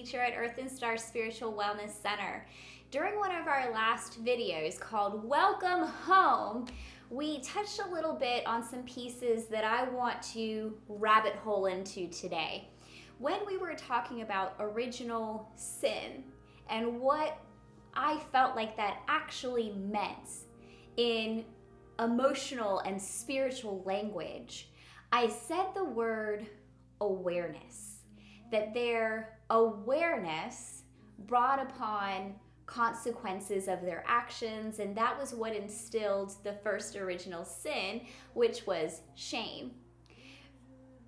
teacher at Earth and Star Spiritual Wellness Center. During one of our last videos called Welcome Home, we touched a little bit on some pieces that I want to rabbit hole into today. When we were talking about original sin and what I felt like that actually meant in emotional and spiritual language, I said the word awareness, that their awareness brought upon consequences of their actions, and that was what instilled the first original sin, which was shame.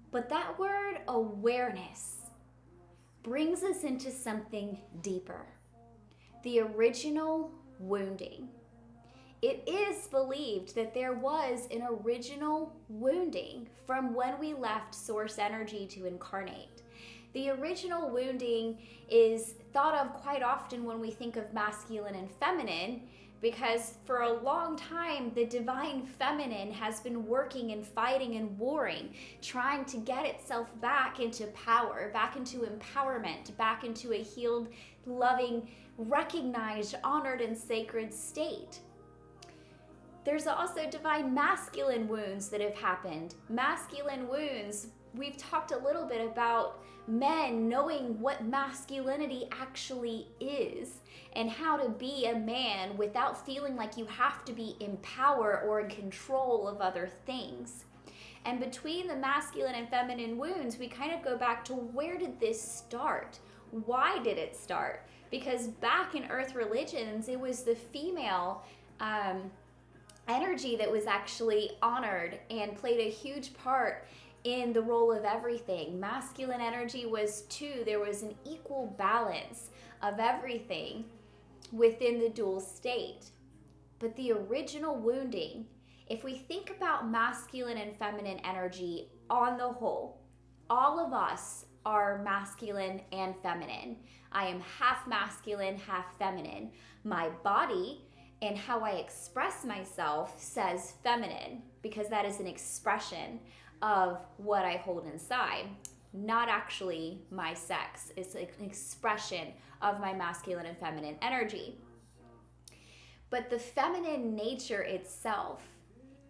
But that word awareness brings us into something deeper. The original wounding. It is believed that there was an original wounding from when we left source energy to incarnate. The original wounding is thought of quite often when we think of masculine and feminine, because for a long time the divine feminine has been working and fighting and warring, trying to get itself back into power, back into empowerment, back into a healed, loving, recognized, honored, and sacred state. There's also divine masculine wounds that have happened. Masculine wounds, we've talked a little bit about men knowing what masculinity actually is and how to be a man without feeling like you have to be in power or in control of other things. And between the masculine and feminine wounds, we kind of go back to, where did this start? Why did it start? Because back in Earth religions, it was the female energy that was actually honored and played a huge part in the role of everything. Masculine energy was too, there was an equal balance of everything within the dual state. But the original wounding, if we think about masculine and feminine energy on the whole, all of us are masculine and feminine. I am half masculine, half feminine. My body and how I express myself says feminine, because that is an expression of what I hold inside, not actually my sex. It's an expression of my masculine and feminine energy. But the feminine nature itself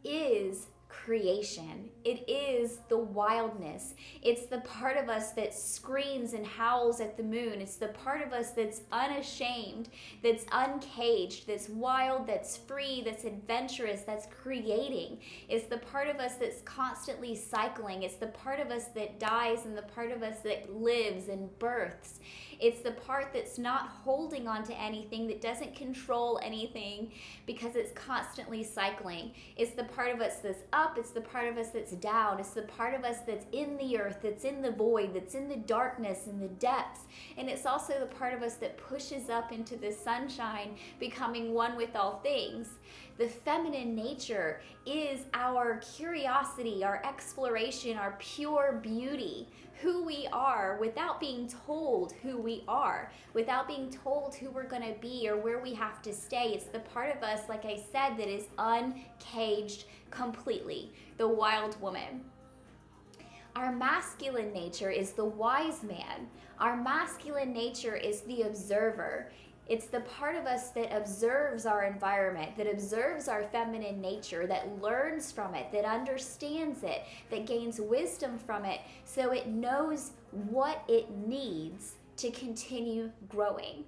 is creation. It is the wildness. It's the part of us that screams and howls at the moon. It's the part of us that's unashamed, that's uncaged, that's wild, that's free, that's adventurous, that's creating. It's the part of us that's constantly cycling. It's the part of us that dies and the part of us that lives and births. It's the part that's not holding on to anything, that doesn't control anything because it's constantly cycling. It's the part of us that's up. It's the part of us that's down. It's the part of us that's in the earth, that's in the void, that's in the darkness and the depths. And it's also the part of us that pushes up into the sunshine, becoming one with all things. The feminine nature is our curiosity, our exploration, our pure beauty, who we are without being told who we are, without being told who we're going to be or where we have to stay. It's the part of us, like I said, that is uncaged completely, the wild woman. Our masculine nature is the wise man. Our masculine nature is the observer. It's the part of us that observes our environment, that observes our feminine nature, that learns from it, that understands it, that gains wisdom from it, so it knows what it needs to continue growing.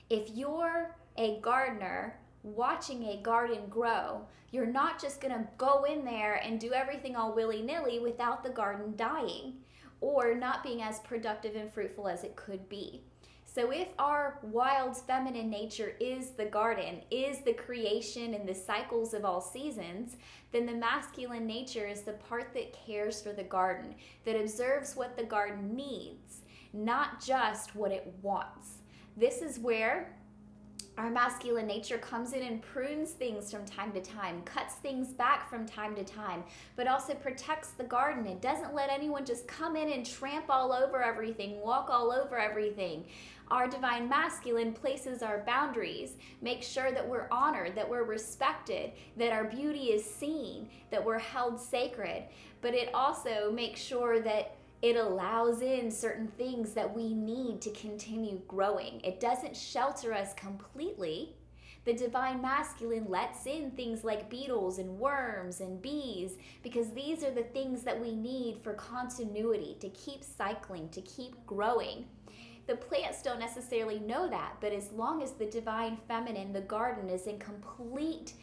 If you're a gardener watching a garden grow, you're not just going to go in there and do everything all willy-nilly without the garden dying or not being as productive and fruitful as it could be. So if our wild feminine nature is the garden, is the creation and the cycles of all seasons, then the masculine nature is the part that cares for the garden, that observes what the garden needs, not just what it wants. This is where our masculine nature comes in and prunes things from time to time, cuts things back from time to time, but also protects the garden. It doesn't let anyone just come in and tramp all over everything, walk all over everything. Our divine masculine places our boundaries, makes sure that we're honored, that we're respected, that our beauty is seen, that we're held sacred. But it also makes sure that It allows in certain things that we need to continue growing. It doesn't shelter us completely. The divine masculine lets in things like beetles and worms and bees, because these are the things that we need for continuity, to keep cycling, to keep growing. The plants don't necessarily know that, but as long as the divine feminine, the garden, is in complete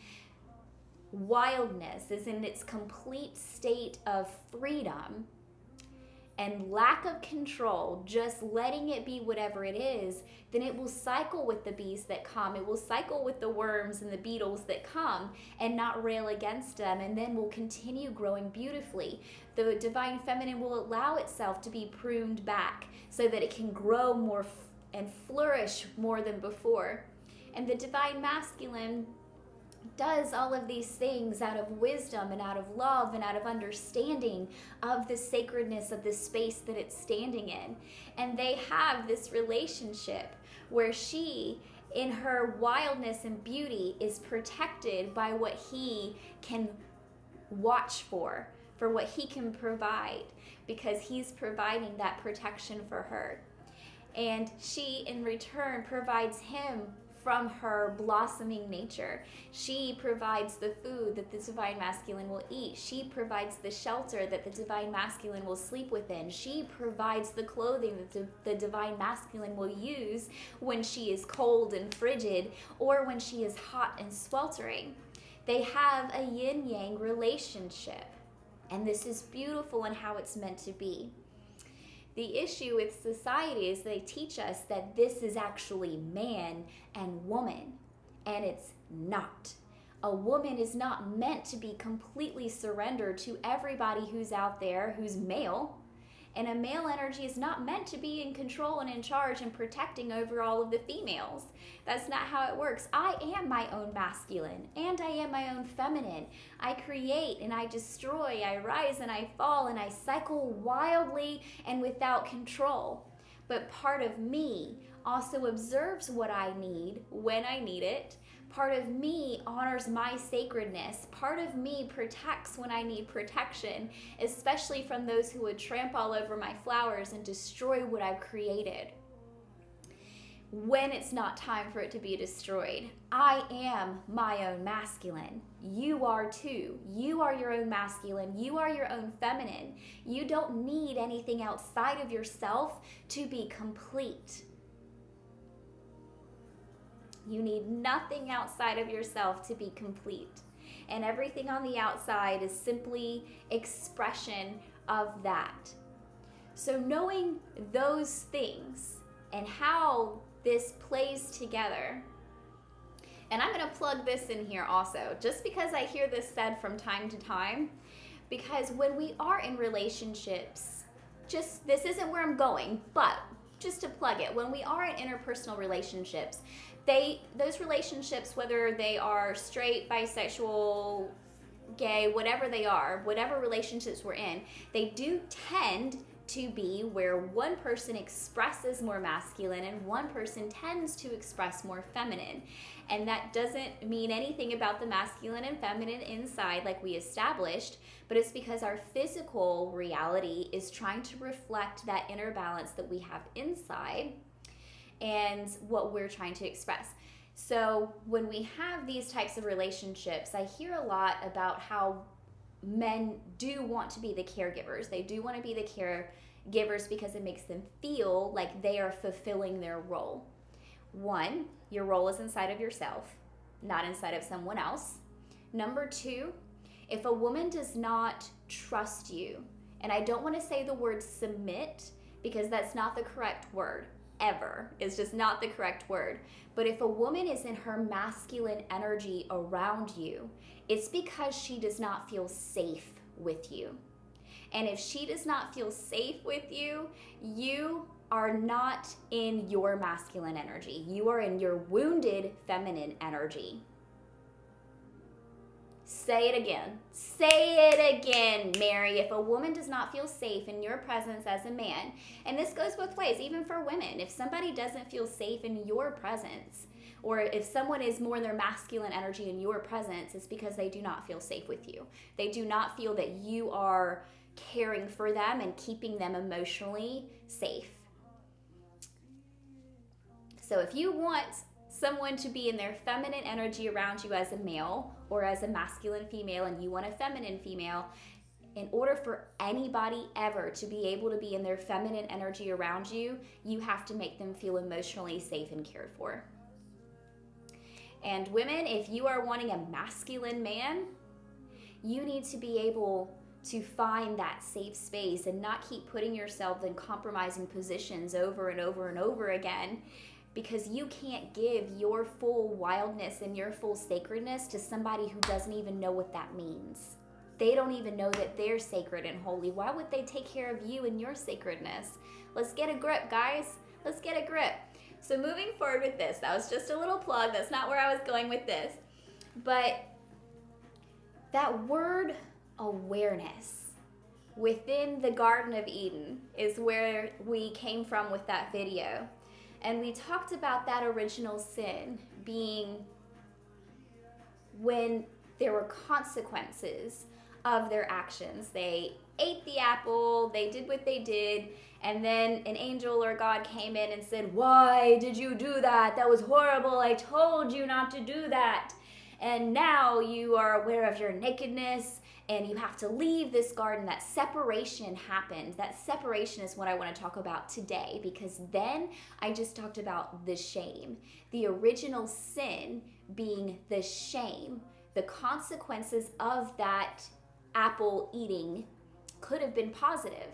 wildness, is in its complete state of freedom and lack of control, just letting it be whatever it is, then it will cycle with the bees that come. It will cycle with the worms and the beetles that come and not rail against them, and then will continue growing beautifully. The divine feminine will allow itself to be pruned back so that it can grow more and flourish more than before. And the divine masculine does all of these things out of wisdom and out of love and out of understanding of the sacredness of the space that it's standing in. And they have this relationship where she, in her wildness and beauty, is protected by what he can watch for what he can provide, because he's providing that protection for her. And she, in return, provides him from her blossoming nature. She provides the food that the divine masculine will eat. She provides the shelter that the divine masculine will sleep within. She provides the clothing that the divine masculine will use when she is cold and frigid, or when she is hot and sweltering. They have a yin-yang relationship, and this is beautiful in how it's meant to be. The issue with society is they teach us that this is actually man and woman, and it's not. A woman is not meant to be completely surrendered to everybody who's out there who's male, and a male energy is not meant to be in control and in charge and protecting over all of the females. That's not how it works. I am my own masculine, and I am my own feminine. I create and I destroy, I rise and I fall, and I cycle wildly and without control. But part of me also observes what I need when I need it. Part of me honors my sacredness. Part of me protects when I need protection, especially from those who would tramp all over my flowers and destroy what I've created. When it's not time for it to be destroyed, I am my own masculine. You are too. You are your own masculine. You are your own feminine. You don't need anything outside of yourself to be complete. You need nothing outside of yourself to be complete. And everything on the outside is simply expression of that. So knowing those things and how this plays together, and I'm going to plug this in here also, just because I hear this said from time to time, because when we are in relationships, just this isn't where I'm going, but just to plug it, when we are in interpersonal relationships, those relationships, whether they are straight, bisexual, gay, whatever they are, whatever relationships we're in, they do tend to be where one person expresses more masculine and one person tends to express more feminine. And that doesn't mean anything about the masculine and feminine inside, like we established, but it's because our physical reality is trying to reflect that inner balance that we have inside and what we're trying to express. So when we have these types of relationships, I hear a lot about how men do want to be the caregivers. They do want to be the caregivers because it makes them feel like they are fulfilling their role. One, your role is inside of yourself, not inside of someone else. Number two, if a woman does not trust you, and I don't want to say the word submit because that's not the correct word. Ever is just not the correct word. But if a woman is in her masculine energy around you, it's because she does not feel safe with you. And if she does not feel safe with you, you are not in your masculine energy. You are in your wounded feminine energy. Say it again. Say it again, Mary. If a woman does not feel safe in your presence as a man, and this goes both ways, even for women, if somebody doesn't feel safe in your presence, or if someone is more in their masculine energy in your presence, it's because they do not feel safe with you. They do not feel that you are caring for them and keeping them emotionally safe. So if you want someone to be in their feminine energy around you as a male or as a masculine female, and you want a feminine female, in order for anybody ever to be able to be in their feminine energy around you, you have to make them feel emotionally safe and cared for. And women, if you are wanting a masculine man, you need to be able to find that safe space and not keep putting yourself in compromising positions over and over and over again, because you can't give your full wildness and your full sacredness to somebody who doesn't even know what that means. They don't even know that they're sacred and holy. Why would they take care of you and your sacredness? Let's get a grip, guys. Let's get a grip. So moving forward with this, that was just a little plug. That's not where I was going with this. But that word awareness within the Garden of Eden is where we came from with that video. And we talked about that original sin being when there were consequences of their actions. They ate the apple, they did what they did, and then an angel or God came in and said, "Why did you do that? That was horrible. I told you not to do that. And now you are aware of your nakedness and you have to leave this garden." That separation happened. That separation is what I want to talk about today, because then I just talked about the shame. The original sin being the shame. The consequences of that apple eating could have been positive.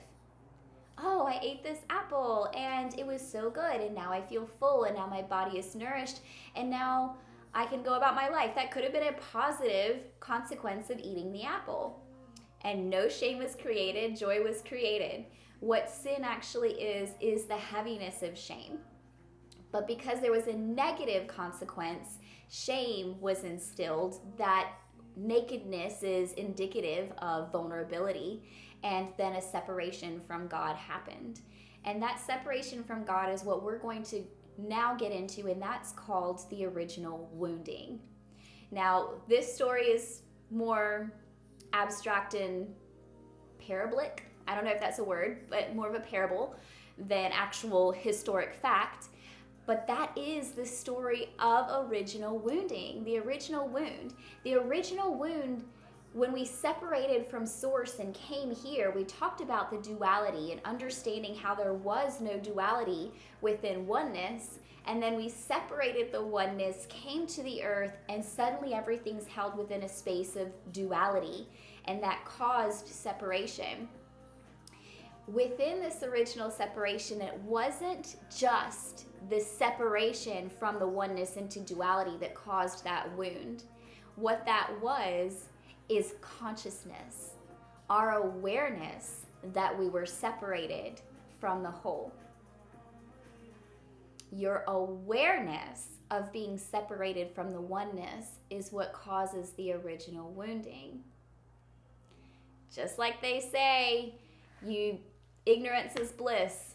Oh, I ate this apple and it was so good, and now I feel full, and now my body is nourished, and now I can go about my life. That could have been a positive consequence of eating the apple. And no shame was created, joy was created. What sin actually is the heaviness of shame. But because there was a negative consequence, shame was instilled. That nakedness is indicative of vulnerability, and then a separation from God happened. And that separation from God is what we're going to now get into, and that's called the original wounding. Now, this story is more abstract and parabolic. I don't know if that's a word, but more of a parable than actual historic fact. But that is the story of original wounding, the original wound. The original wound, when we separated from source and came here, we talked about the duality and understanding how there was no duality within oneness. And then we separated the oneness, came to the earth, and suddenly everything's held within a space of duality. And that caused separation. Within this original separation, it wasn't just the separation from the oneness into duality that caused that wound. What that was is consciousness, our awareness that we were separated from the whole. Your awareness of being separated from the oneness is what causes the original wounding. Just like they say, ignorance is bliss.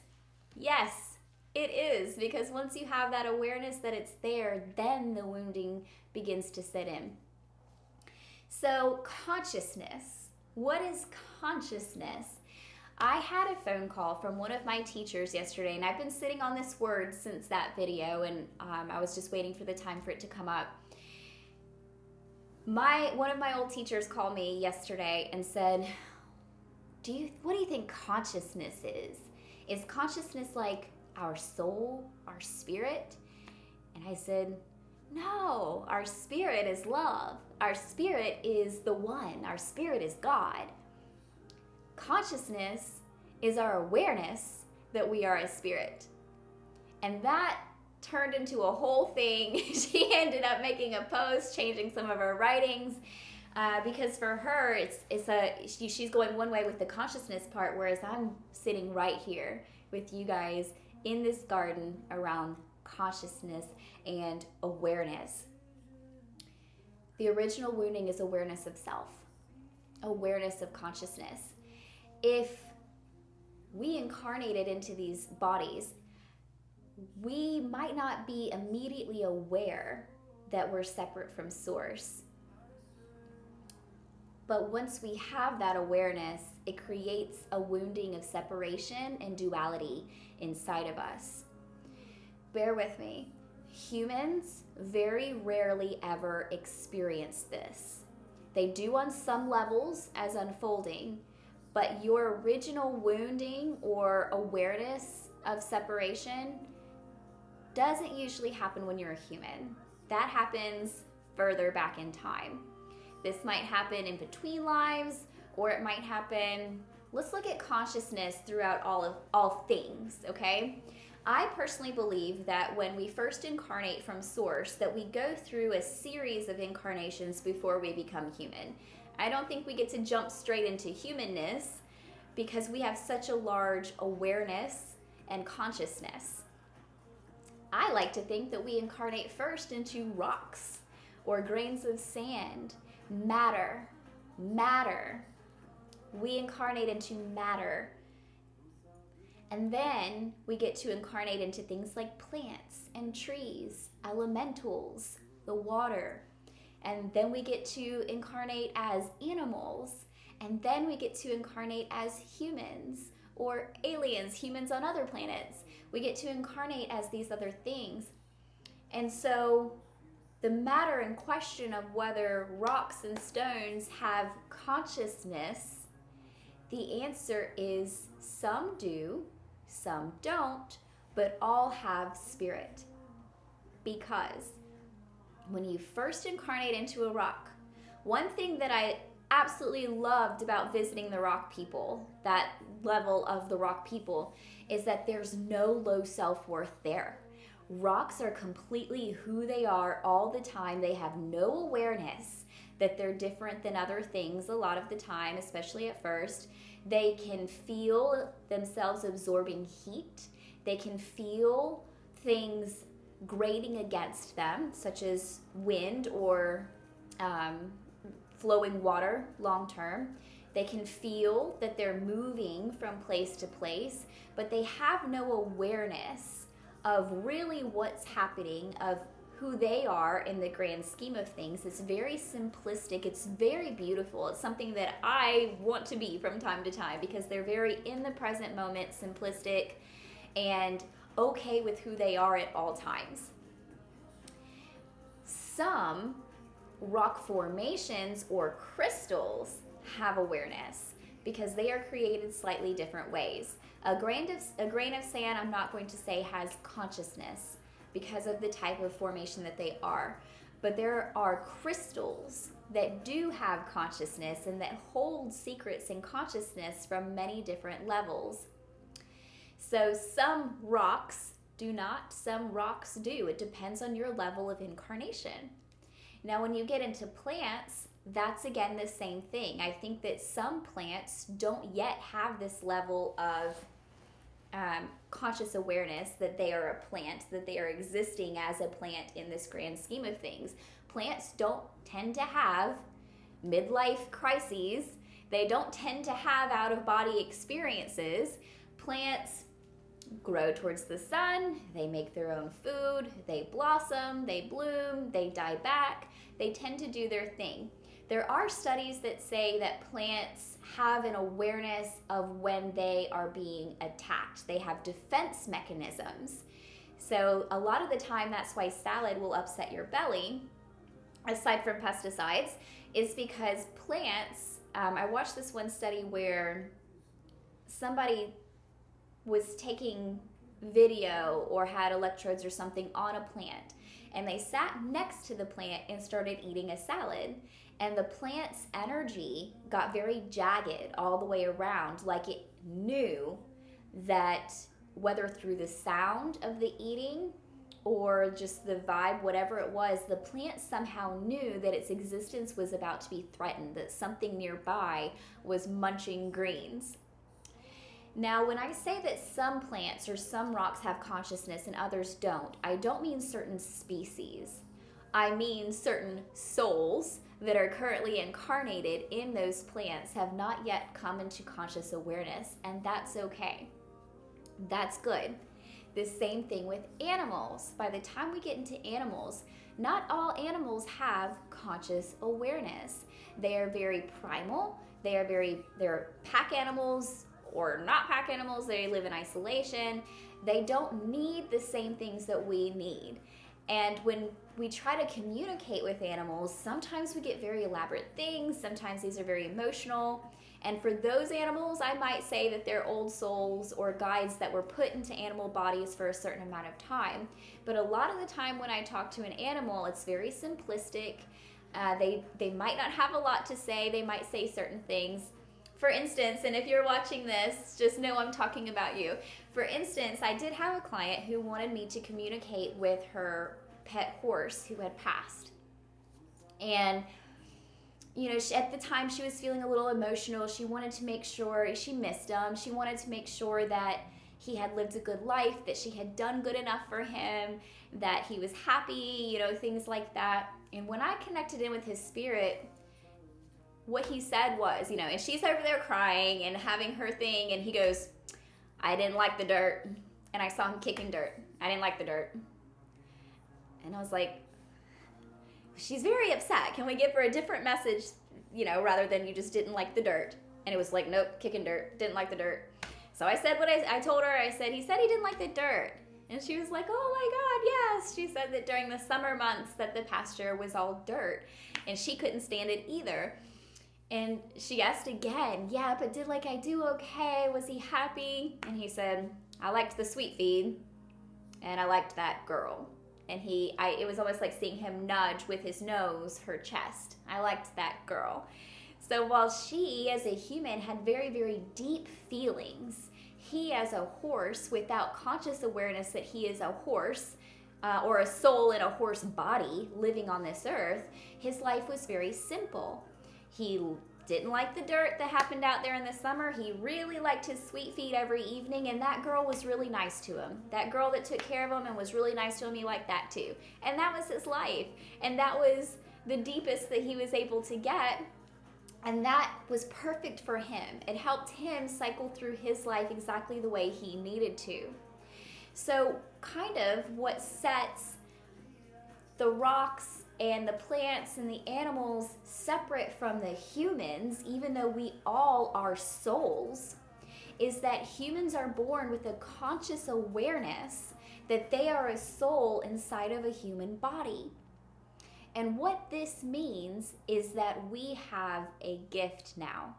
Yes, it is, because once you have that awareness that it's there, then the wounding begins to set in. So consciousness. What is consciousness? I had a phone call from one of my teachers yesterday, and I've been sitting on this word since that video, and I was just waiting for the time for it to come up. One of my old teachers called me yesterday and said, what do you think consciousness is? Is consciousness like our soul, our spirit? And I said, no, our spirit is love. Our spirit is the one. Our spirit is God. Consciousness is our awareness that we are a spirit. And that turned into a whole thing. She ended up making a post, changing some of her writings, because for her, she's going one way with the consciousness part, whereas I'm sitting right here with you guys in this garden around consciousness and awareness. The original wounding is awareness of self, awareness of consciousness. If we incarnated into these bodies, we might not be immediately aware that we're separate from source. But once we have that awareness, it creates a wounding of separation and duality inside of us. Bear with me. Humans very rarely ever experience this. They do on some levels as unfolding, but your original wounding or awareness of separation doesn't usually happen when you're a human. That happens further back in time. This might happen in between lives, or it might happen, let's look at consciousness throughout all things, okay? I personally believe that when we first incarnate from Source, that we go through a series of incarnations before we become human. I don't think we get to jump straight into humanness because we have such a large awareness and consciousness. I like to think that we incarnate first into rocks or grains of sand, matter. We incarnate into matter. And then we get to incarnate into things like plants and trees, elementals, the water. And then we get to incarnate as animals. And then we get to incarnate as humans or aliens, humans on other planets. We get to incarnate as these other things. And so the matter in question of whether rocks and stones have consciousness, the answer is some do, some don't, but all have spirit. Because when you first incarnate into a rock, one thing that I absolutely loved about visiting the rock people, that level of the rock people, is that there's no low self-worth there. Rocks are completely who they are all the time. They have no awareness that they're different than other things a lot of the time, especially at first. They can feel themselves absorbing heat. They can feel things grating against them, such as wind or flowing water long term. They can feel that they're moving from place to place, but they have no awareness of really what's happening, of who they are in the grand scheme of things. It's very simplistic. It's very beautiful. It's something that I want to be from time to time because they're very in the present moment, simplistic, and okay with who they are at all times. Some rock formations or crystals have awareness because they are created slightly different ways. A grain of sand, I'm not going to say has consciousness because of the type of formation that they are. But there are crystals that do have consciousness and that hold secrets and consciousness from many different levels. So some rocks do not, some rocks do. It depends on your level of incarnation. Now, when you get into plants, that's again the same thing. I think that some plants don't yet have this level of conscious awareness that they are a plant, that they are existing as a plant in this grand scheme of things. Plants don't tend to have midlife crises. They don't tend to have out-of-body experiences. Plants grow towards the sun, they make their own food, they blossom, they bloom, they die back. They tend to do their thing. There are studies that say that plants have an awareness of when they are being attacked. They have defense mechanisms. So a lot of the time, that's why salad will upset your belly, aside from pesticides, is because plants, I watched this one study where somebody was taking video or had electrodes or something on a plant, and they sat next to the plant and started eating a salad, and the plant's energy got very jagged all the way around, like it knew that whether through the sound of the eating or just the vibe, whatever it was, the plant somehow knew that its existence was about to be threatened, that something nearby was munching greens. Now, when I say that some plants or some rocks have consciousness and others don't, I don't mean certain species. I mean certain souls that are currently incarnated in those plants have not yet come into conscious awareness, and that's okay. That's good. The same thing with animals. By the time we get into animals, not all animals have conscious awareness. They are very primal. They're pack animals or not pack animals. They live in isolation. They don't need the same things that we need. And when we try to communicate with animals, sometimes we get very elaborate things. Sometimes these are very emotional. And for those animals, I might say that they're old souls or guides that were put into animal bodies for a certain amount of time. But a lot of the time when I talk to an animal, it's very simplistic. They might not have a lot to say. They might say certain things. For instance, and if you're watching this, just know I'm talking about you. For instance, I did have a client who wanted me to communicate with her pet horse who had passed. And at the time she was feeling a little emotional. She wanted to make sure she missed him. She wanted to make sure that he had lived a good life, that she had done good enough for him, that he was happy, things like that. And when I connected in with his spirit, what he said was, and she's over there crying and having her thing, and he goes, I didn't like the dirt, and I saw him kicking dirt. I didn't like the dirt. And I was like, she's very upset. Can we give her a different message, rather than you just didn't like the dirt? And it was like, nope, kicking dirt, didn't like the dirt. So I said what I told her. I said, he said he didn't like the dirt. And she was like, oh my God, yes. She said that during the summer months that the pasture was all dirt, and she couldn't stand it either. And she asked again, yeah, but did I do okay? Was he happy? And he said, I liked the sweet feed, and I liked that girl. And it was almost like seeing him nudge with his nose her chest. I liked that girl. So while she, as a human, had very, very deep feelings, he, as a horse, without conscious awareness that he is a horse, or a soul in a horse body living on this earth, his life was very simple. He didn't like the dirt that happened out there in the summer. He really liked his sweet feed every evening, and that girl was really nice to him. That girl that took care of him and was really nice to him, he liked that too. And that was his life. And that was the deepest that he was able to get. And that was perfect for him. It helped him cycle through his life exactly the way he needed to. So kind of what sets the rocks and the plants and the animals separate from the humans, even though we all are souls, is that humans are born with a conscious awareness that they are a soul inside of a human body. And what this means is that we have a gift now.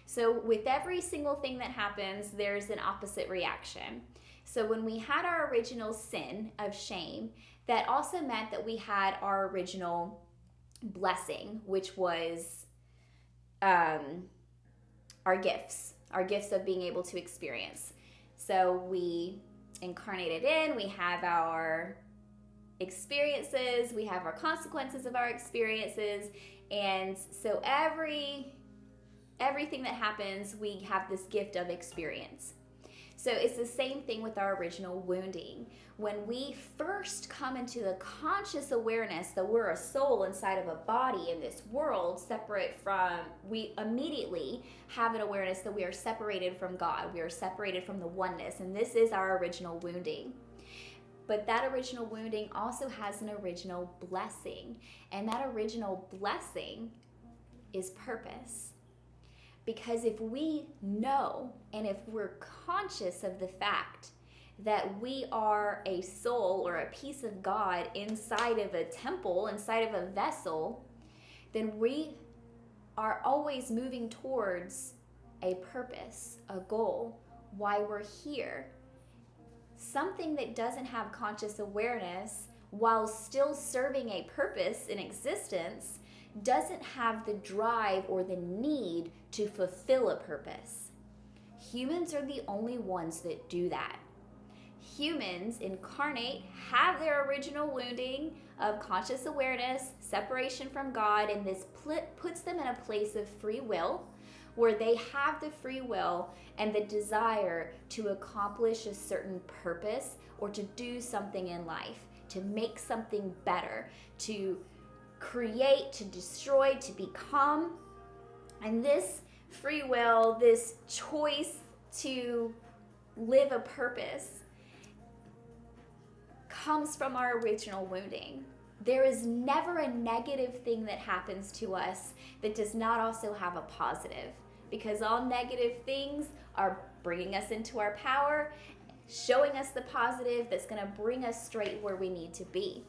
So with every single thing that happens, there's an opposite reaction. So when we had our original sin of shame, that also meant that we had our original blessing, which was our gifts of being able to experience. So we incarnated in, we have our experiences, we have our consequences of our experiences, and so everything that happens, we have this gift of experience. So it's the same thing with our original wounding. When we first come into the conscious awareness that we're a soul inside of a body in this world, we immediately have an awareness that we are separated from God. We are separated from the oneness, and this is our original wounding. But that original wounding also has an original blessing, and that original blessing is purpose. Because if we know and if we're conscious of the fact that we are a soul or a piece of God inside of a temple, inside of a vessel, then we are always moving towards a purpose, a goal, why we're here. Something that doesn't have conscious awareness while still serving a purpose in existence doesn't have the drive or the need to fulfill a purpose. Humans are the only ones that do that. Humans incarnate, have their original wounding of conscious awareness, separation from God, and this puts them in a place of free will where they have the free will and the desire to accomplish a certain purpose or to do something in life, to make something better, to create, to destroy, to become. And this free will, this choice to live a purpose, comes from our original wounding. There is never a negative thing that happens to us that does not also have a positive, because all negative things are bringing us into our power, showing us the positive that's going to bring us straight where we need to be.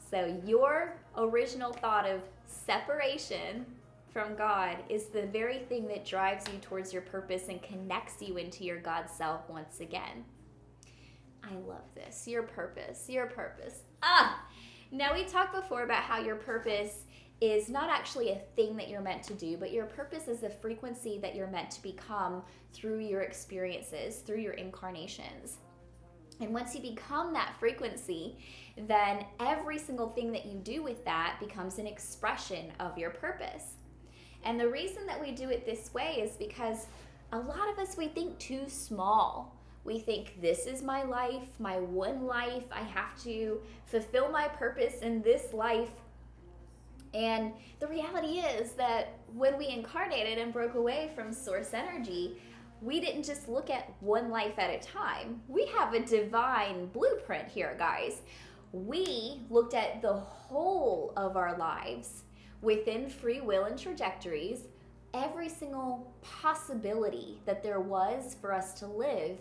So your original thought of separation from God is the very thing that drives you towards your purpose and connects you into your God self once again. I love this. Your purpose. Now, we talked before about how your purpose is not actually a thing that you're meant to do, but your purpose is a frequency that you're meant to become through your experiences, through your incarnations. And once you become that frequency, then every single thing that you do with that becomes an expression of your purpose. And the reason that we do it this way is because a lot of us, we think too small. We think, this is my life, my one life. I have to fulfill my purpose in this life. And the reality is that when we incarnated and broke away from source energy, we didn't just look at one life at a time. We have a divine blueprint here, guys. We looked at the whole of our lives within free will and trajectories, every single possibility that there was for us to live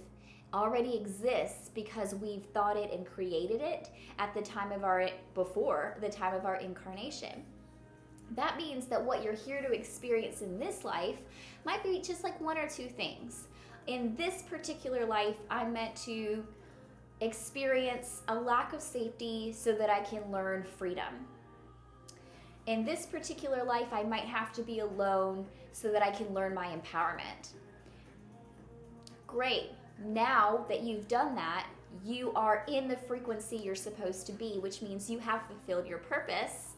already exists because we've thought it and created it at the time of before the time of our incarnation. That means that what you're here to experience in this life might be just like one or two things. In this particular life, I'm meant to experience a lack of safety so that I can learn freedom. In this particular life, I might have to be alone so that I can learn my empowerment. Great. Now that you've done that, you are in the frequency you're supposed to be, which means you have fulfilled your purpose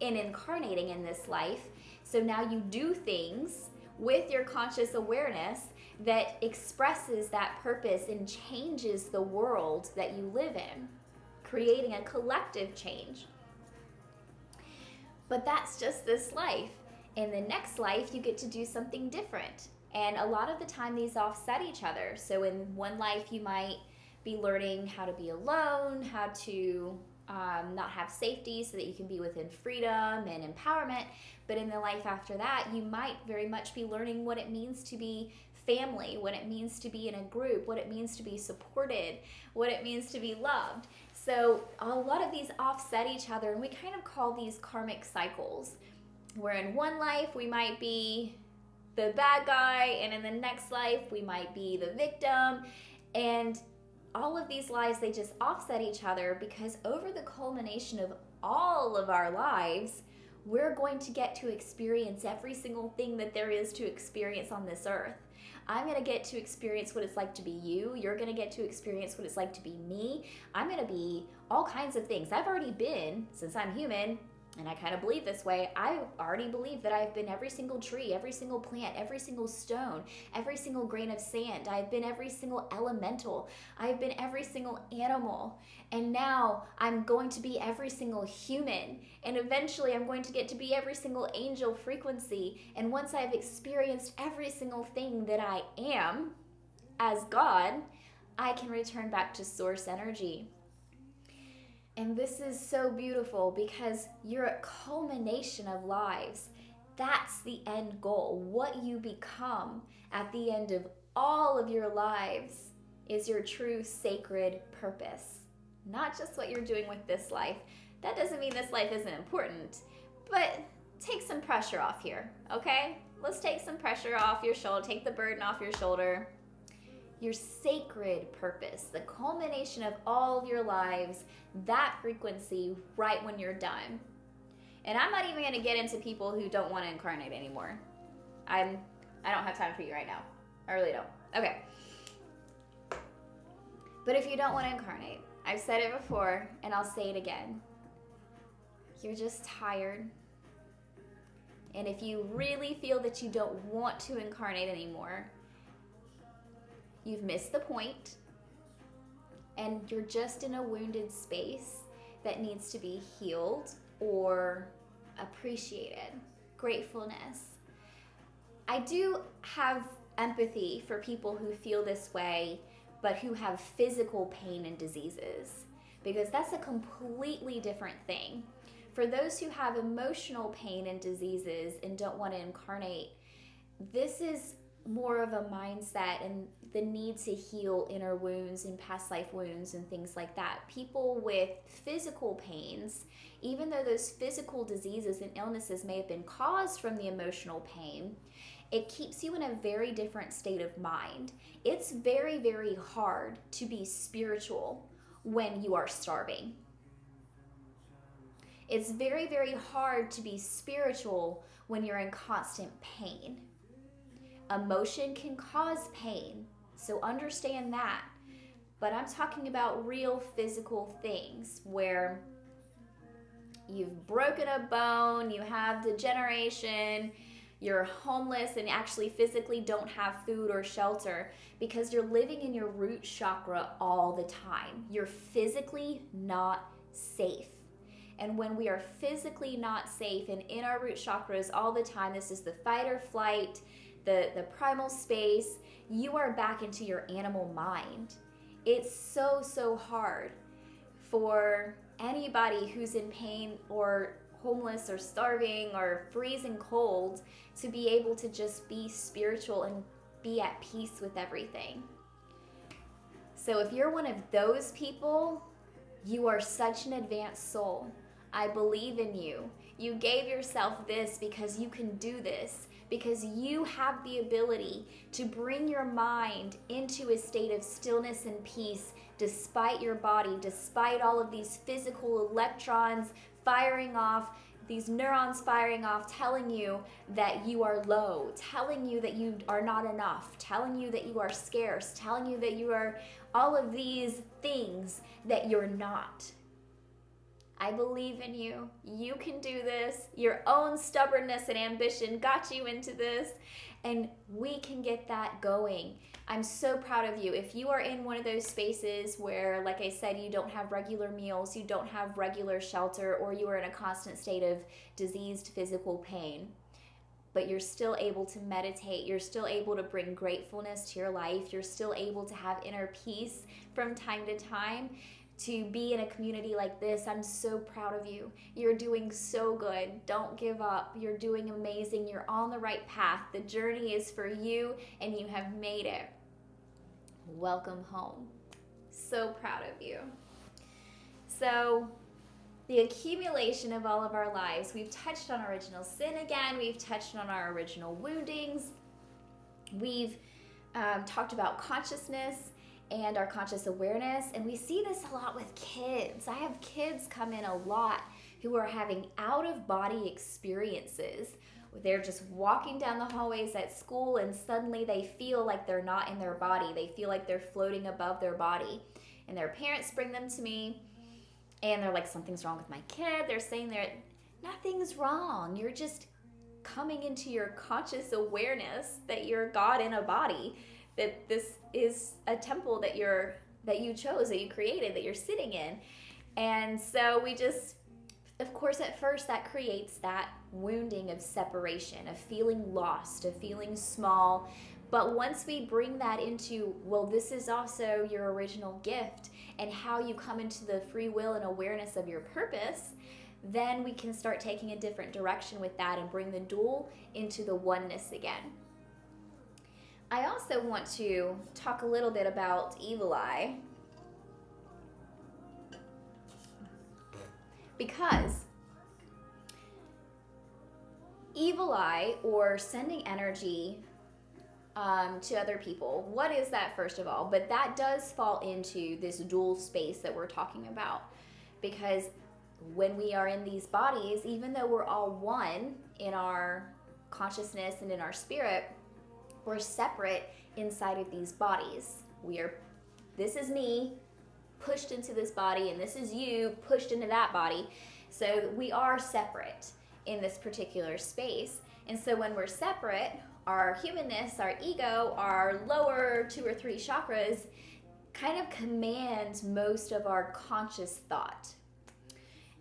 in incarnating in this life. So now you do things with your conscious awareness that expresses that purpose and changes the world that you live in, creating a collective change. But that's just this life. In the next life, you get to do something different. And a lot of the time, these offset each other. So in one life, you might be learning how to be alone, how to not have safety so that you can be within freedom and empowerment. But in the life after that, you might very much be learning what it means to be family, what it means to be in a group, what it means to be supported, what it means to be loved. So a lot of these offset each other, and we kind of call these karmic cycles, where in one life we might be the bad guy, and in the next life we might be the victim. And all of these lives, they just offset each other, because over the culmination of all of our lives, we're going to get to experience every single thing that there is to experience on this earth. I'm going to get to experience what it's like to be you. You're going to get to experience what it's like to be me. I'm going to be all kinds of things. I've already been, since I'm human, and I kind of believe this way, I already believe that I've been every single tree, every single plant, every single stone, every single grain of sand. I've been every single elemental. I've been every single animal. And now I'm going to be every single human. And eventually I'm going to get to be every single angel frequency. And once I've experienced every single thing that I am as God, I can return back to source energy. And this is so beautiful, because you're a culmination of lives. That's the end goal. What you become at the end of all of your lives is your true sacred purpose. Not just what you're doing with this life. That doesn't mean this life isn't important, but take some pressure off here, okay? Let's take some pressure off your shoulder. Take the burden off your shoulder. Your sacred purpose, the culmination of all of your lives, that frequency right when you're done. And I'm not even going to get into people who don't want to incarnate anymore. I don't have time for you right now. I really don't. Okay. But if you don't want to incarnate, I've said it before and I'll say it again. You're just tired. And if you really feel that you don't want to incarnate anymore, you've missed the point, and you're just in a wounded space that needs to be healed or appreciated. Gratefulness. I do have empathy for people who feel this way, but who have physical pain and diseases. because that's a completely different thing. For those who have emotional pain and diseases and don't want to incarnate, this is more of a mindset and the need to heal inner wounds and past life wounds and things like that. People with physical pains, even though those physical diseases and illnesses may have been caused from the emotional pain, it keeps you in a very different state of mind. It's very, very hard to be spiritual when you are starving. It's very, very hard to be spiritual when you're in constant pain. Emotion can cause pain, so understand that. But I'm talking about real physical things where you've broken a bone, you have degeneration, you're homeless and actually physically don't have food or shelter because you're living in your root chakra all the time. You're physically not safe. And when we are physically not safe and in our root chakras all the time, this is the fight or flight, the primal space, you are back into your animal mind. It's so, so hard for anybody who's in pain or homeless or starving or freezing cold to be able to just be spiritual and be at peace with everything. So if you're one of those people, you are such an advanced soul. I believe in you. You gave yourself this because you can do this, because you have the ability to bring your mind into a state of stillness and peace despite your body, despite all of these physical electrons firing off, these neurons firing off, telling you that you are low, telling you that you are not enough, telling you that you are scarce, telling you that you are all of these things that you're not. I believe in you. You can do this. Your own stubbornness and ambition got you into this, and we can get that going. I'm so proud of you. If you are in one of those spaces where, like I said, you don't have regular meals, you don't have regular shelter, or you are in a constant state of diseased physical pain, but you're still able to meditate, you're still able to bring gratefulness to your life, you're still able to have inner peace from time to time, to be in a community like this, I'm so proud of you. You're doing so good. Don't give up. You're doing amazing. You're on the right path. The journey is for you, and you have made it. Welcome home. So proud of you. So, the accumulation of all of our lives, we've touched on original sin again. We've touched on our original woundings. We've talked about consciousness and our conscious awareness, and we see this a lot with kids. I have kids come in a lot who are having out-of-body experiences. They're just walking down the hallways at school and suddenly they feel like they're not in their body. They feel like they're floating above their body. And their parents bring them to me and they're like, something's wrong with my kid. They're saying nothing's wrong. You're just coming into your conscious awareness that you're God in a body, that this is a temple that you chose, that you created, that you're sitting in. And so we just, of course, at first that creates that wounding of separation, of feeling lost, of feeling small. But once we bring that into, well, this is also your original gift and how you come into the free will and awareness of your purpose, then we can start taking a different direction with that and bring the dual into the oneness again. I also want to talk a little bit about evil eye, because evil eye, or sending energy to other people, what is that, first of all? But that does fall into this dual space that we're talking about, because when we are in these bodies, even though we're all one in our consciousness and in our spirit, we're separate inside of these bodies. This is me pushed into this body, and this is you pushed into that body. So we are separate in this particular space. And so when we're separate, our humanness, our ego, our lower 2 or 3 chakras kind of commands most of our conscious thought.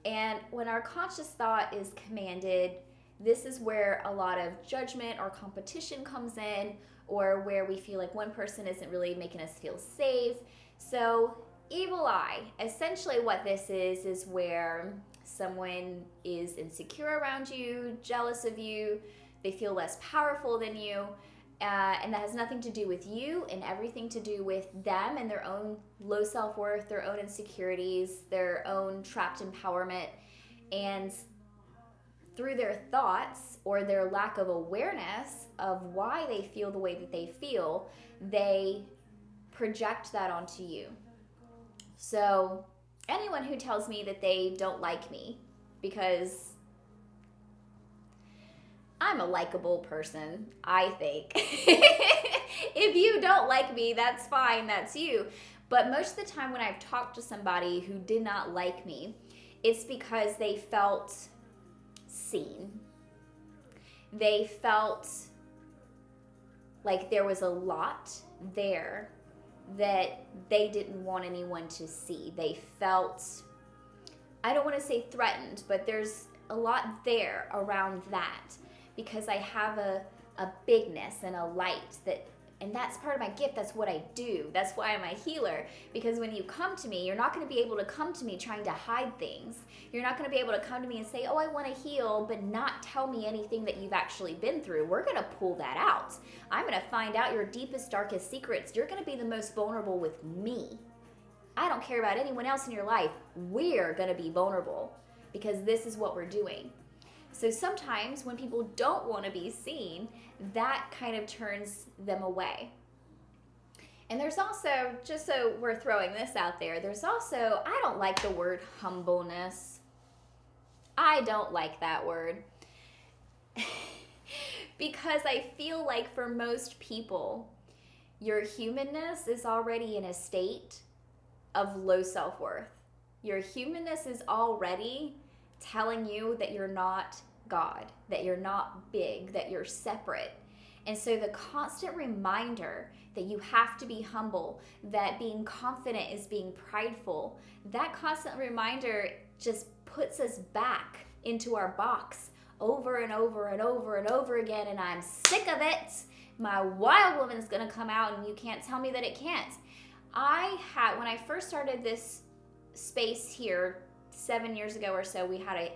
And when our conscious thought is commanded, this is where a lot of judgment or competition comes in, or where we feel like one person isn't really making us feel safe. So evil eye. Essentially what this is where someone is insecure around you, jealous of you, they feel less powerful than you, and that has nothing to do with you and everything to do with them and their own low self-worth, their own insecurities, their own trapped empowerment. And through their thoughts or their lack of awareness of why they feel the way that they feel, they project that onto you. So anyone who tells me that they don't like me because I'm a likable person, I think. If you don't like me, that's fine, that's you. But most of the time when I've talked to somebody who did not like me, it's because they felt seen. They felt like there was a lot there that they didn't want anyone to see. They felt, I don't want to say threatened, but there's a lot there around that because I have a bigness and a light and that's part of my gift. That's what I do. That's why I'm a healer. Because when you come to me, you're not going to be able to come to me trying to hide things. You're not going to be able to come to me and say, oh, I want to heal, but not tell me anything that you've actually been through. We're going to pull that out. I'm going to find out your deepest, darkest secrets. You're going to be the most vulnerable with me. I don't care about anyone else in your life. We're going to be vulnerable because this is what we're doing. So sometimes when people don't want to be seen, that kind of turns them away. And there's also, just so we're throwing this out there, there's also, I don't like the word humbleness. I don't like that word. Because I feel like for most people, your humanness is already in a state of low self-worth. Your humanness is already telling you that you're not God, that you're not big, that you're separate. And so the constant reminder that you have to be humble, that being confident is being prideful, that constant reminder just puts us back into our box over and over and over and over again, and I'm sick of it. My wild woman is going to come out and you can't tell me that it can't. When I first started this space here 7 years ago or so, we had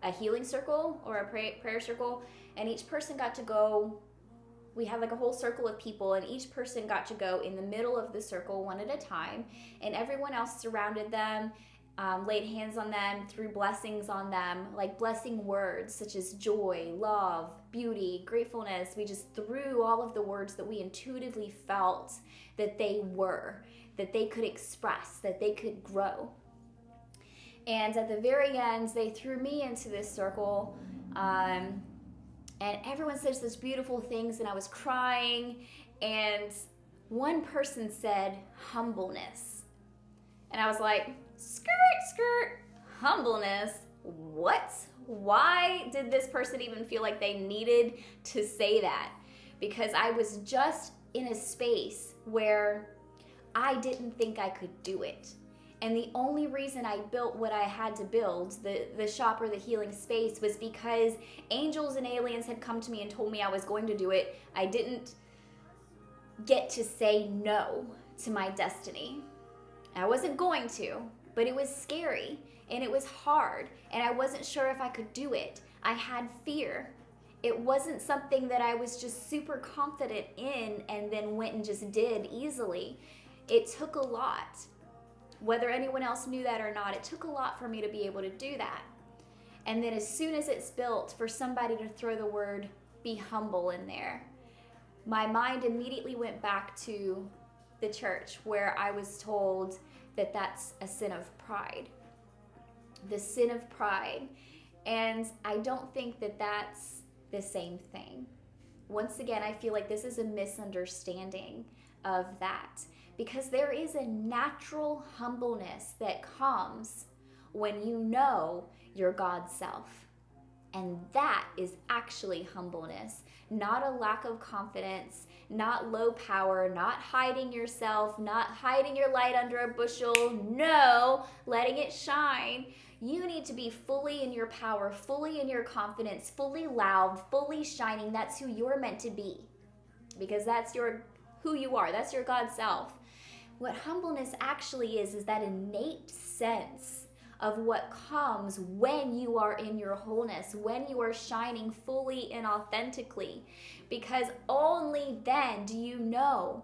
a healing circle or a prayer circle, and each person got to go. We had like a whole circle of people, and each person got to go in the middle of the circle one at a time, and everyone else surrounded them, laid hands on them, threw blessings on them, like blessing words such as joy, love, beauty, gratefulness. We just threw all of the words that we intuitively felt that they were, that they could express, that they could grow. And at the very end, they threw me into this circle, and everyone says such beautiful things, and I was crying, and one person said humbleness. And I was like, skirt, humbleness, what? Why did this person even feel like they needed to say that? Because I was just in a space where I didn't think I could do it. And the only reason I built what I had to build, the shop or the healing space, was because angels and aliens had come to me and told me I was going to do it. I didn't get to say no to my destiny. I wasn't going to, but it was scary and it was hard and I wasn't sure if I could do it. I had fear. It wasn't something that I was just super confident in and then went and just did easily. It took a lot. Whether anyone else knew that or not, it took a lot for me to be able to do that. And then as soon as it's built, for somebody to throw the word be humble in there, my mind immediately went back to the church where I was told that that's a sin of pride. The sin of pride. And I don't think that that's the same thing. Once again, I feel like this is a misunderstanding of that. Because there is a natural humbleness that comes when you know your God self. And that is actually humbleness, not a lack of confidence, not low power, not hiding yourself, not hiding your light under a bushel. No, letting it shine. You need to be fully in your power, fully in your confidence, fully loud, fully shining. That's who you're meant to be. Because that's who you are. That's your God self. What humbleness actually is that innate sense of what comes when you are in your wholeness, when you are shining fully and authentically, because only then do you know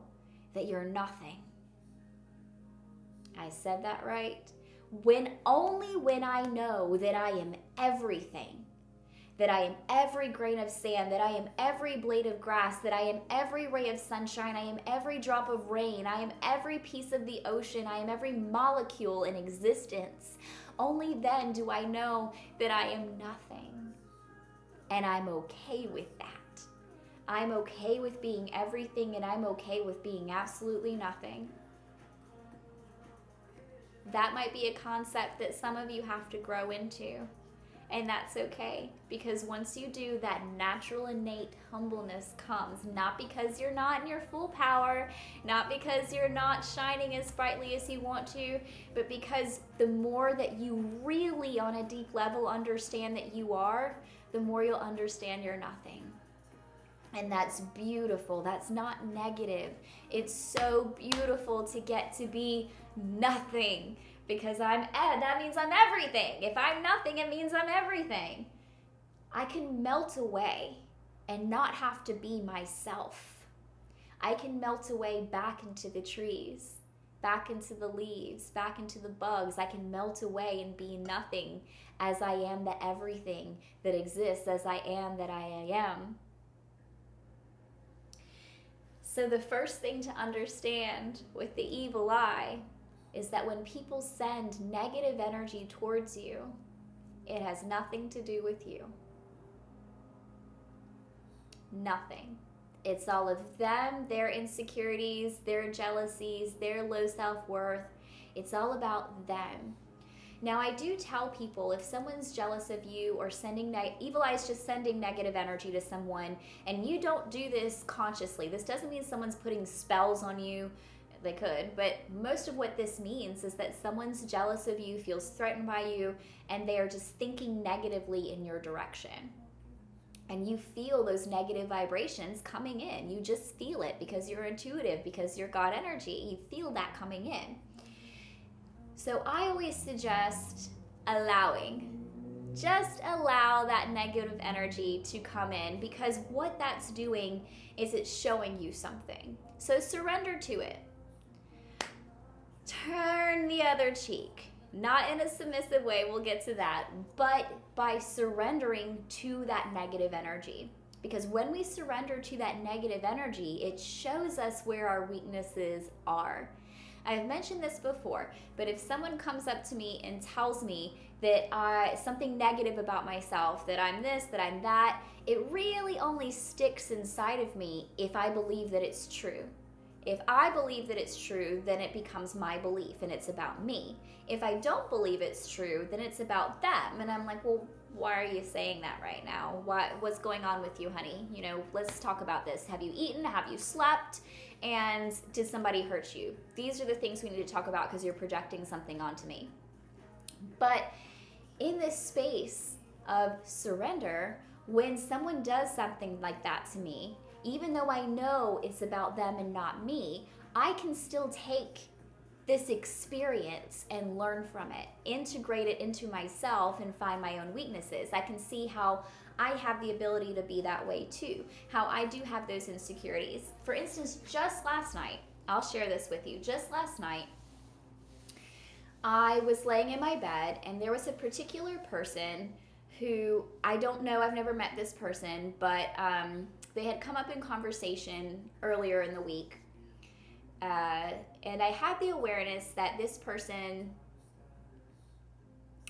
that you're nothing. I said that right. Only when I know that I am everything, that I am every grain of sand, that I am every blade of grass, that I am every ray of sunshine, I am every drop of rain, I am every piece of the ocean, I am every molecule in existence. Only then do I know that I am nothing. And I'm okay with that. I'm okay with being everything, and I'm okay with being absolutely nothing. That might be a concept that some of you have to grow into. And that's okay, because once you do, that natural innate humbleness comes, not because you're not in your full power, not because you're not shining as brightly as you want to, but because the more that you really on a deep level understand that you are, the more you'll understand you're nothing. And that's beautiful. That's not negative. It's so beautiful to get to be nothing. Because that means I'm everything. If I'm nothing, it means I'm everything. I can melt away and not have to be myself. I can melt away back into the trees, back into the leaves, back into the bugs. I can melt away and be nothing as I am the everything that exists, as I am that I am. So the first thing to understand with the evil eye is that when people send negative energy towards you, it has nothing to do with you. Nothing. It's all of them, their insecurities, their jealousies, their low self-worth. It's all about them. Now, I do tell people, if someone's jealous of you or evil eye is just sending negative energy to someone, and you don't do this consciously, this doesn't mean someone's putting spells on you. They could, but most of what this means is that someone's jealous of you, feels threatened by you, and they are just thinking negatively in your direction. And you feel those negative vibrations coming in. You just feel it because you're intuitive, because you're God energy. You feel that coming in. So I always suggest allowing. Just allow that negative energy to come in, because what that's doing is it's showing you something. So surrender to it. Turn the other cheek. Not in a submissive way, we'll get to that, but by surrendering to that negative energy. Because when we surrender to that negative energy, it shows us where our weaknesses are. I've mentioned this before, but if someone comes up to me and tells me that something negative about myself, that I'm this, that I'm that, it really only sticks inside of me if I believe that it's true. If I believe that it's true, then it becomes my belief and it's about me. If I don't believe it's true, then it's about them. And I'm like, well, why are you saying that right now? What's going on with you, honey? Let's talk about this. Have you eaten? Have you slept? And did somebody hurt you? These are the things we need to talk about because you're projecting something onto me. But in this space of surrender, when someone does something like that to me, even though I know it's about them and not me, I can still take this experience and learn from it, integrate it into myself and find my own weaknesses. I can see how I have the ability to be that way too, how I do have those insecurities. For instance, just last night, I'll share this with you. Just last night, I was laying in my bed and there was a particular person who I don't know, I've never met this person, but they had come up in conversation earlier in the week. And I had the awareness that this person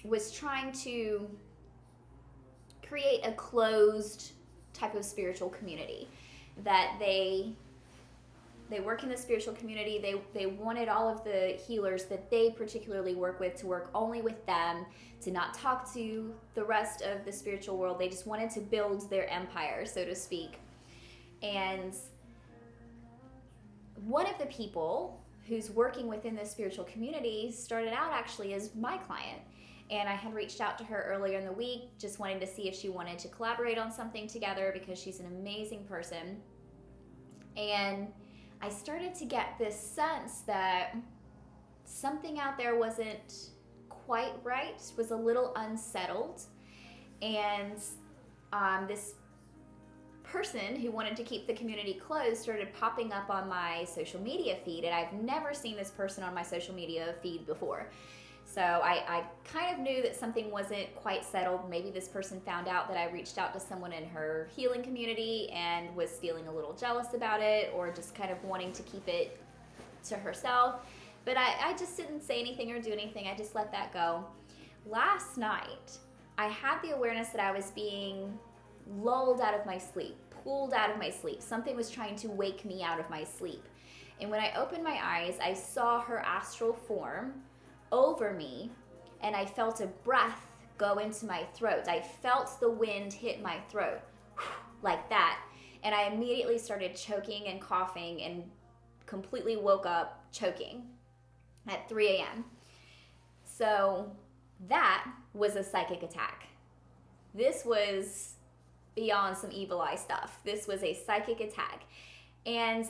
was trying to create a closed type of spiritual community, that they work in the spiritual community. They wanted all of the healers that they particularly work with to work only with them, to not talk to the rest of the spiritual world. They just wanted to build their empire, so to speak. And one of the people who's working within the spiritual community started out actually as my client. And I had reached out to her earlier in the week, just wanting to see if she wanted to collaborate on something together because she's an amazing person. And I started to get this sense that something out there wasn't quite right, was a little unsettled. And this person who wanted to keep the community closed started popping up on my social media feed, and I've never seen this person on my social media feed before. So I kind of knew that something wasn't quite settled. Maybe this person found out that I reached out to someone in her healing community and was feeling a little jealous about it, or just kind of wanting to keep it to herself. But I just didn't say anything or do anything. I just let that go. Last night, I had the awareness that I was being lulled out of my sleep, pulled out of my sleep. Something was trying to wake me out of my sleep. And when I opened my eyes, I saw her astral form over me, and I felt a breath go into my throat. I felt the wind hit my throat, like that. And I immediately started choking and coughing and completely woke up choking at 3 a.m. So that was a psychic attack. This was beyond some evil eye stuff. This was a psychic attack. And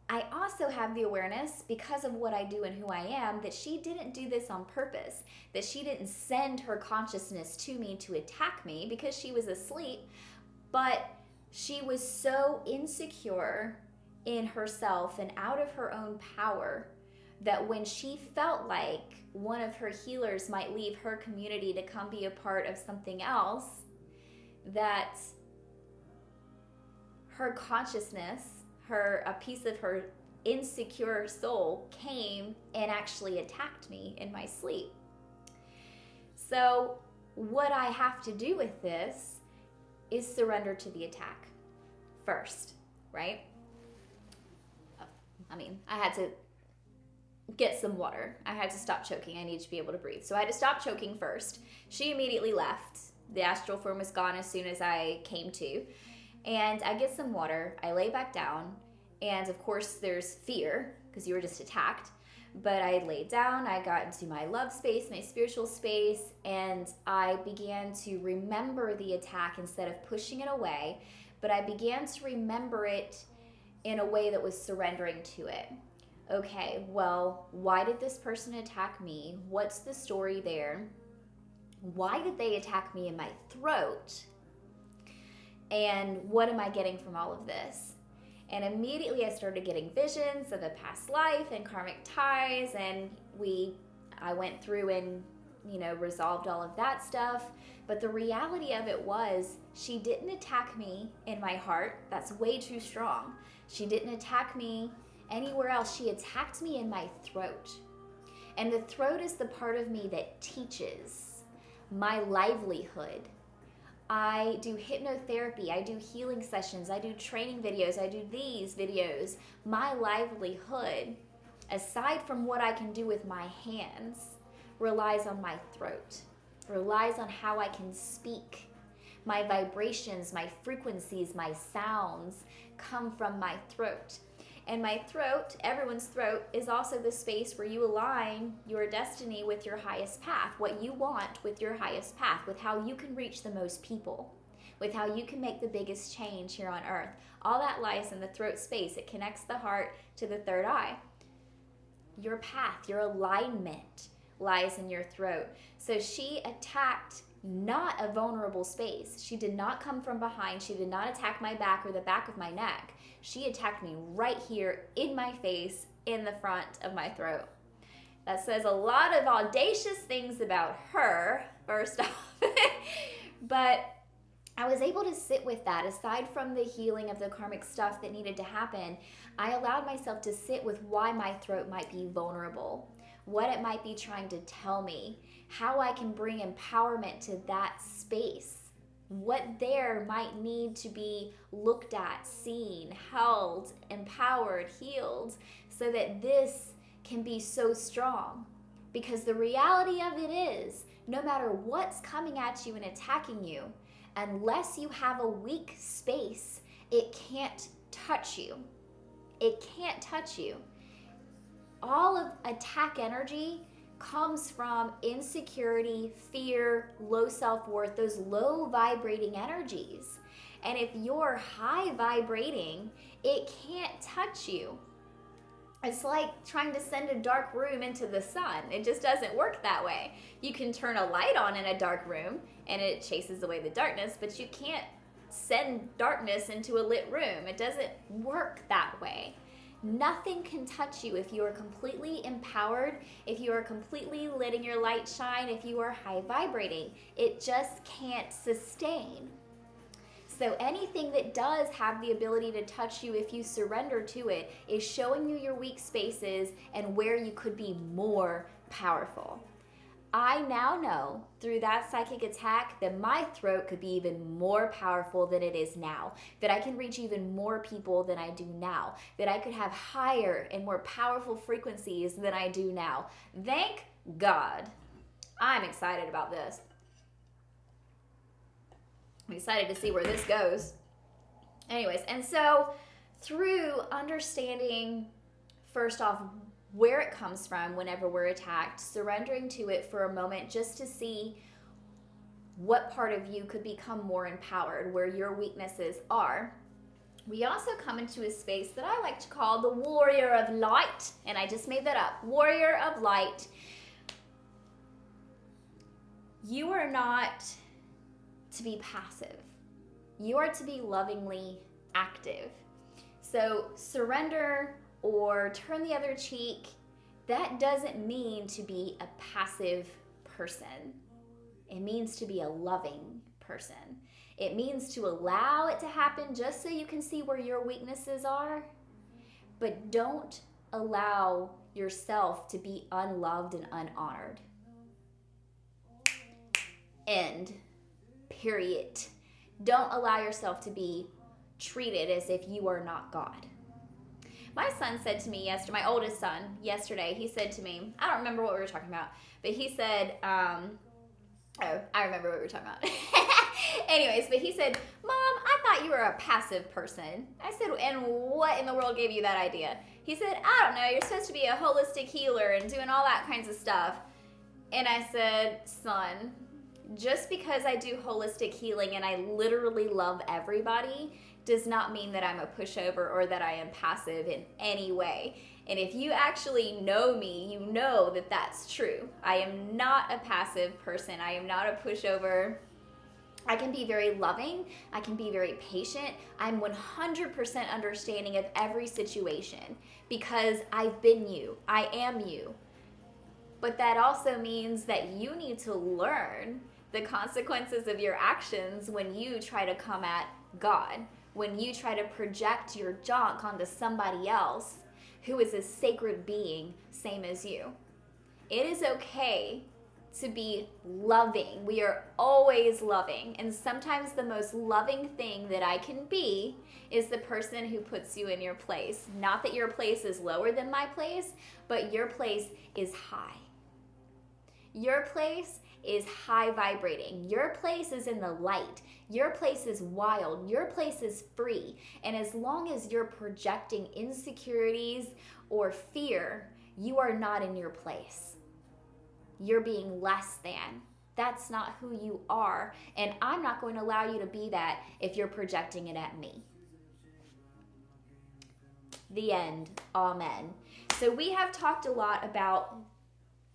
I also have the awareness, because of what I do and who I am, that she didn't do this on purpose, that she didn't send her consciousness to me to attack me because she was asleep, but she was so insecure in herself and out of her own power that when she felt like one of her healers might leave her community to come be a part of something else, that her consciousness, a piece of her insecure soul came and actually attacked me in my sleep. So what I have to do with this is surrender to the attack first, right? I mean, I had to get some water. I had to stop choking. I need to be able to breathe. So I had to stop choking first. She immediately left. The astral form was gone as soon as I came to. And I get some water, I lay back down, and of course there's fear because you were just attacked. But I laid down, I got into my love space, my spiritual space, and I began to remember the attack instead of pushing it away. But I began to remember it in a way that was surrendering to it. Okay, well, why did this person attack me? What's the story there? Why did they attack me in my throat? And what am I getting from all of this? And immediately I started getting visions of a past life and karmic ties, and I went through and, resolved all of that stuff. But the reality of it was, she didn't attack me in my heart. That's way too strong. She didn't attack me anywhere else. She attacked me in my throat. And the throat is the part of me that teaches, my livelihood. I do hypnotherapy, I do healing sessions, I do training videos, I do these videos. My livelihood, aside from what I can do with my hands, relies on my throat, relies on how I can speak. My vibrations, my frequencies, my sounds come from my throat. And my throat, everyone's throat, is also the space where you align your destiny with your highest path, what you want with your highest path, with how you can reach the most people, with how you can make the biggest change here on earth. All that lies in the throat space. It connects the heart to the third eye. Your path, your alignment lies in your throat. So she attacked not a vulnerable space. She did not come from behind. She did not attack my back or the back of my neck. She attacked me right here in my face, in the front of my throat. That says a lot of audacious things about her, first off. But I was able to sit with that. Aside from the healing of the karmic stuff that needed to happen, I allowed myself to sit with why my throat might be vulnerable, what it might be trying to tell me, how I can bring empowerment to that space, what there might need to be looked at, seen, held, empowered, healed, so that this can be so strong. Because the reality of it is, no matter what's coming at you and attacking you, unless you have a weak space, it can't touch you. It can't touch you. All of attack energy comes from insecurity, fear, low self-worth, those low vibrating energies. And if you're high vibrating, it can't touch you. It's like trying to send a dark room into the sun. It just doesn't work that way. You can turn a light on in a dark room and it chases away the darkness, but you can't send darkness into a lit room. It doesn't work that way. Nothing can touch you if you are completely empowered, if you are completely letting your light shine, if you are high vibrating. It just can't sustain. So anything that does have the ability to touch you, if you surrender to it, is showing you your weak spaces and where you could be more powerful. I now know through that psychic attack that my throat could be even more powerful than it is now, that I can reach even more people than I do now, that I could have higher and more powerful frequencies than I do now. Thank God. I'm excited about this. I'm excited to see where this goes. Anyways, and so through understanding, first off, where it comes from whenever we're attacked, surrendering to it for a moment just to see what part of you could become more empowered, where your weaknesses are. We also come into a space that I like to call the warrior of light, and I just made that up, warrior of light. You are not to be passive. You are to be lovingly active. So surrender or turn the other cheek, that doesn't mean to be a passive person. It means to be a loving person. It means to allow it to happen just so you can see where your weaknesses are, but don't allow yourself to be unloved and unhonored. End. Period. Don't allow yourself to be treated as if you are not God. My son said to me yesterday, my oldest son, yesterday, he said to me, I don't remember what we were talking about, but he said, I remember what we were talking about. Anyways, but he said, Mom, I thought you were a passive person. I said, and what in the world gave you that idea? He said, I don't know, you're supposed to be a holistic healer and doing all that kinds of stuff. And I said, son, just because I do holistic healing and I literally love everybody does not mean that I'm a pushover or that I am passive in any way. And if you actually know me, you know that that's true. I am not a passive person. I am not a pushover. I can be very loving. I can be very patient. I'm 100% understanding of every situation because I've been you. I am you. But that also means that you need to learn the consequences of your actions when you try to come at God, when you try to project your junk onto somebody else who is a sacred being, same as you. It is okay to be loving. We are always loving. And sometimes the most loving thing that I can be is the person who puts you in your place. Not that your place is lower than my place, but your place is high. Your place is high vibrating. Your place is in the light. Your place is wild. Your place is free. And as long as you're projecting insecurities or fear, you are not in your place. You're being less than. That's not who you are. And I'm not going to allow you to be that if you're projecting it at me. The end. Amen. So we have talked a lot about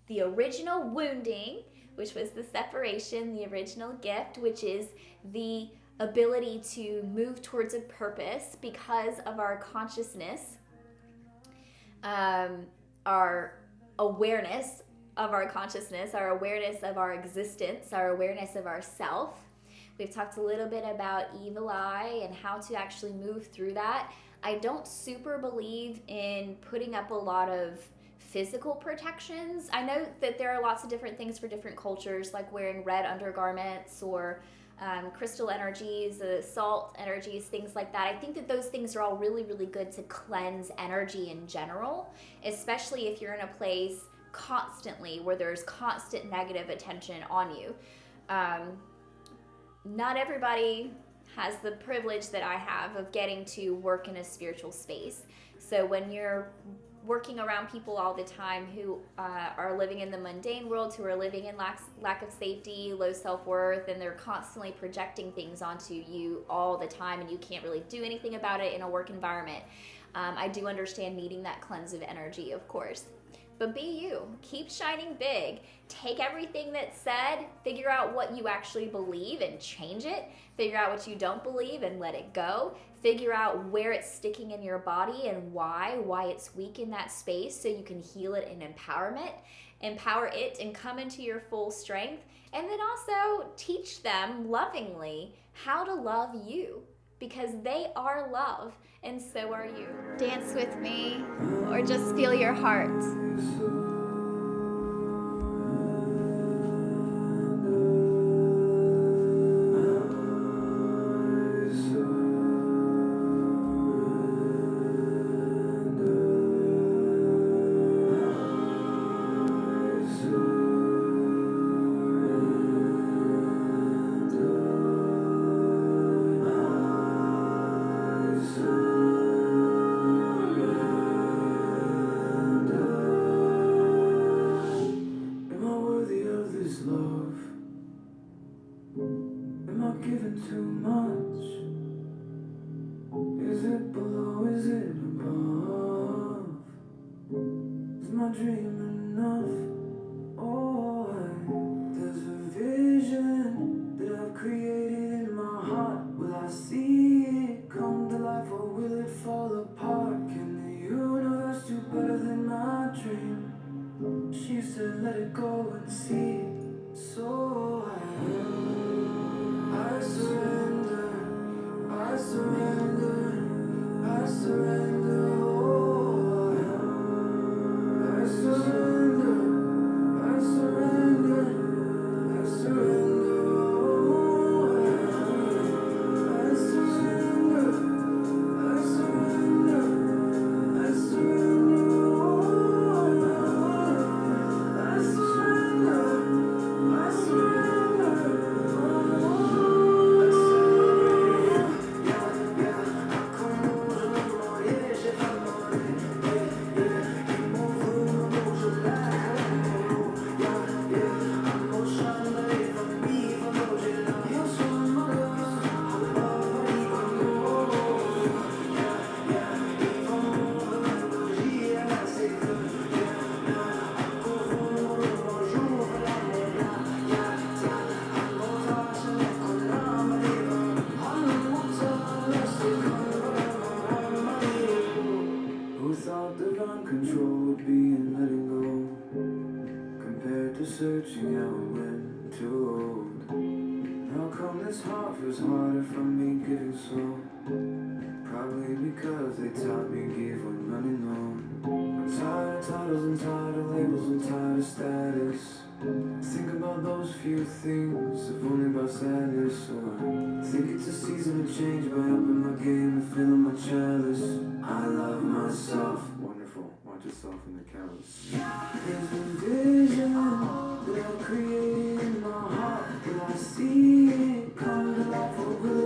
the original wounding, which was the separation, the original gift, which is the ability to move towards a purpose because of our consciousness, our awareness of our consciousness, our awareness of our existence, our awareness of ourself. We've talked a little bit about evil eye and how to actually move through that. I don't super believe in putting up a lot of physical protections. I know that there are lots of different things for different cultures, like wearing red undergarments or crystal energies, salt energies, things like that. I think that those things are all really, really good to cleanse energy in general, especially if you're in a place constantly where there's constant negative attention on you. Not everybody has the privilege that I have of getting to work in a spiritual space. So when you're working around people all the time who are living in the mundane world, who are living in lack of safety, low self-worth, and they're constantly projecting things onto you all the time, and you can't really do anything about it in a work environment. I do understand needing that cleanse of energy, of course. But be you. Keep shining big. Take everything that's said, figure out what you actually believe and change it. Figure out what you don't believe and let it go. Figure out where it's sticking in your body and why it's weak in that space, so you can heal it and empower it and come into your full strength. And then also teach them lovingly how to love you, because they are love and so are you. Dance with me or just feel your heart. Too much? Is it below? Is it above? Is my dream enough? Oh, there's a vision that I've created in my heart. Will I see it come to life, or will it fall apart? Can the universe do better than my dream? She said let it go and see it. So I surrender, I surrender, I surrender, oh, I surrender, I surrender, I surrender, oh, I surrender, I surrender, I surrender, oh, I surrender, I surrender. Who thought divine control would be in letting go, compared to searching out when to hold? How come this heart feels harder from me giving so? Probably because they taught me give when running low. I'm tired of titles and tired of labels and tired of status. Think about those few things, if only about sadness. Or think it's a season of change by upping my game and filling my chalice. I love myself. Wonderful. Watch yourself in the callous. There's a vision that I've created in my heart. Will I see it come to life, or will